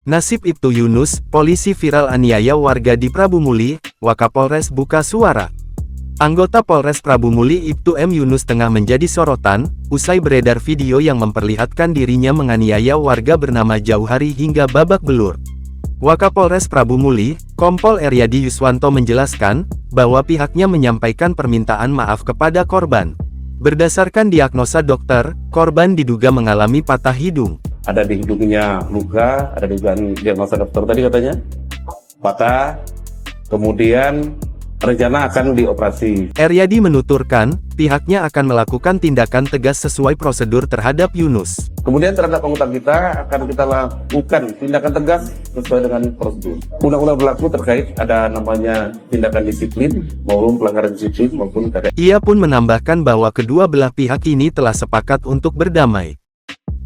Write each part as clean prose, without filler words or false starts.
Nasib Ibtu Yunus, polisi viral aniaya warga di Prabu Muli, Wakapolres buka suara. Anggota Polres Prabu Muli Ibtu M. Yunus tengah menjadi sorotan, usai beredar video yang memperlihatkan dirinya menganiaya warga bernama Jauhari hingga babak belur. Wakapolres Prabu Muli, Kompol Eryadi Yuswanto menjelaskan, bahwa pihaknya menyampaikan permintaan maaf kepada korban. Berdasarkan diagnosa dokter, korban diduga mengalami patah hidung. Ada di hidungnya luka, ada dugaan diagnosa dokter tadi katanya patah, kemudian rencana akan dioperasi. Eryadi menuturkan, pihaknya akan melakukan tindakan tegas sesuai prosedur terhadap Yunus. Kemudian terhadap anggota kita akan kita lakukan tindakan tegas sesuai dengan prosedur. Undang-undang berlaku terkait ada namanya tindakan disiplin maupun pelanggaran disiplin maupun tidak. Ia pun menambahkan bahwa kedua belah pihak ini telah sepakat untuk berdamai.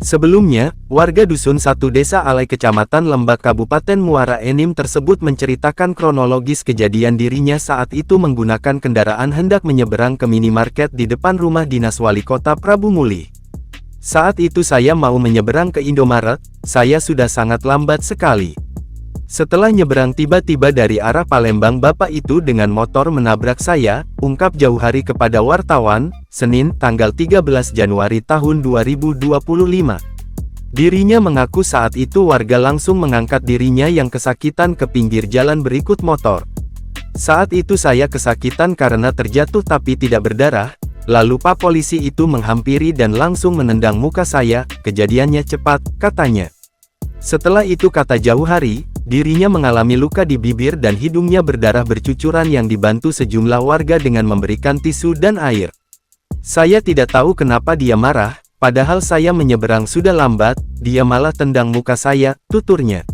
Sebelumnya, warga Dusun 1 Desa Alai Kecamatan Lembak Kabupaten Muara Enim tersebut menceritakan kronologis kejadian dirinya saat itu menggunakan kendaraan hendak menyeberang ke minimarket di depan rumah dinas wali kota Prabu Muli. Saat itu saya mau menyeberang ke Indomaret, saya sudah sangat lambat sekali. Setelah nyeberang tiba-tiba dari arah Palembang bapak itu dengan motor menabrak saya, ungkap Jauhari kepada wartawan, Senin, tanggal 13 Januari tahun 2025. Dirinya mengaku saat itu warga langsung mengangkat dirinya yang kesakitan ke pinggir jalan berikut motor. Saat itu saya kesakitan karena terjatuh tapi tidak berdarah, lalu Pak polisi itu menghampiri dan langsung menendang muka saya, kejadiannya cepat, katanya. Setelah itu kata Jauhari, dirinya mengalami luka di bibir dan hidungnya berdarah bercucuran yang dibantu sejumlah warga dengan memberikan tisu dan air. Saya tidak tahu kenapa dia marah, padahal saya menyeberang sudah lambat, dia malah tendang muka saya, tuturnya.